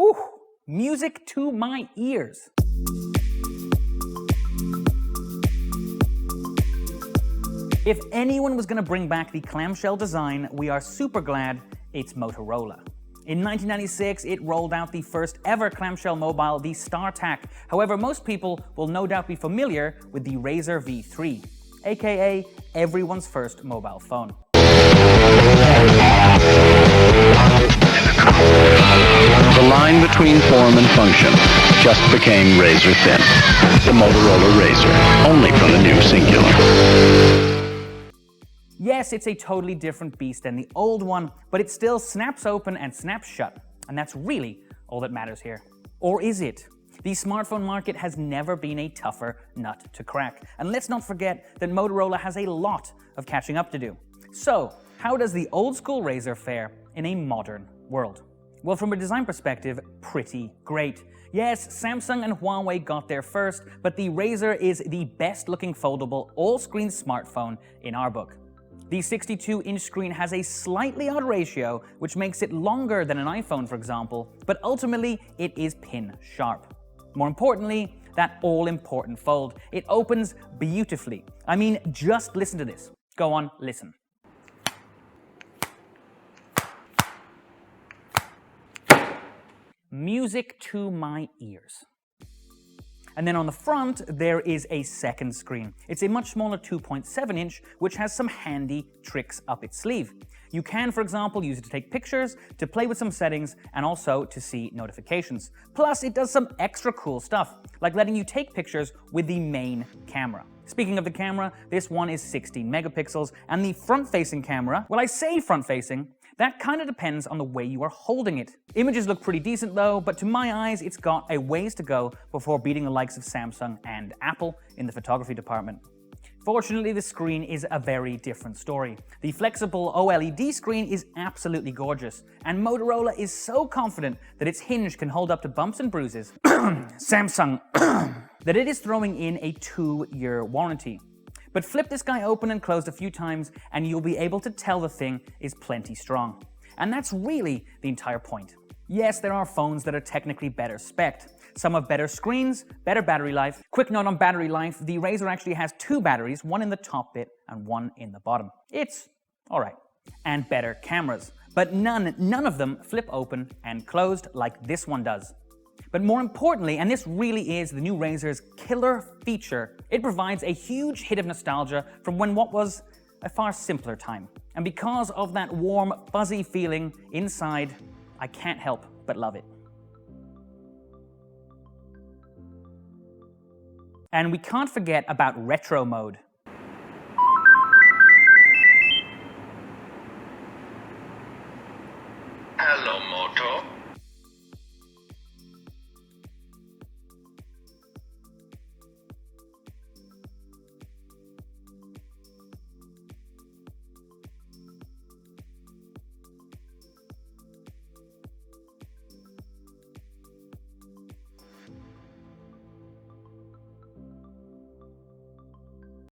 Whew, music to my ears. If anyone was going to bring back the clamshell design, we are super glad it's Motorola. In 1996, it rolled out the first ever clamshell mobile, the StarTAC. However, most people will no doubt be familiar with the RAZR V3, aka everyone's first mobile phone. The line between form and function just became razor thin. The Motorola RAZR, only from the new Singular. Yes, it's a totally different beast than the old one, but it still snaps open and snaps shut. And that's really all that matters here. Or is it? The smartphone market has never been a tougher nut to crack. And let's not forget that Motorola has a lot of catching up to do. So, how does the old school RAZR fare in a modern world? Well, from a design perspective, pretty great. Yes, Samsung and Huawei got there first, but the RAZR is the best looking foldable all-screen smartphone in our book. The 62-inch screen has a slightly odd ratio, which makes it longer than an iPhone, for example, but ultimately it is pin sharp. More importantly, that all-important fold. It opens beautifully. I mean, just listen to this. Go on, listen. Music to my ears. And then on the front, there is a second screen. It's a much smaller 2.7-inch, which has some handy tricks up its sleeve. You can, for example, use it to take pictures, to play with some settings, and also to see notifications. Plus, it does some extra cool stuff, like letting you take pictures with the main camera. Speaking of the camera, this one is 16 megapixels, and the front-facing camera, well, I say front-facing, that kind of depends on the way you are holding it. Images look pretty decent though, but to my eyes, it's got a ways to go before beating the likes of Samsung and Apple in the photography department. Fortunately, the screen is a very different story. The flexible OLED screen is absolutely gorgeous, and Motorola is so confident that its hinge can hold up to bumps and bruises, Samsung, that it is throwing in a 2-year warranty. But flip this guy open and closed a few times and you'll be able to tell the thing is plenty strong. And that's really the entire point. Yes, there are phones that are technically better spec'd. Some have better screens, better battery life. Quick note on battery life, the RAZR actually has 2 batteries, one in the top bit and one in the bottom. It's alright. And better cameras. But none of them flip open and closed like this one does. But more importantly, and this really is the new RAZR's killer feature, it provides a huge hit of nostalgia from what was a far simpler time. And because of that warm, fuzzy feeling inside, I can't help but love it. And we can't forget about retro mode.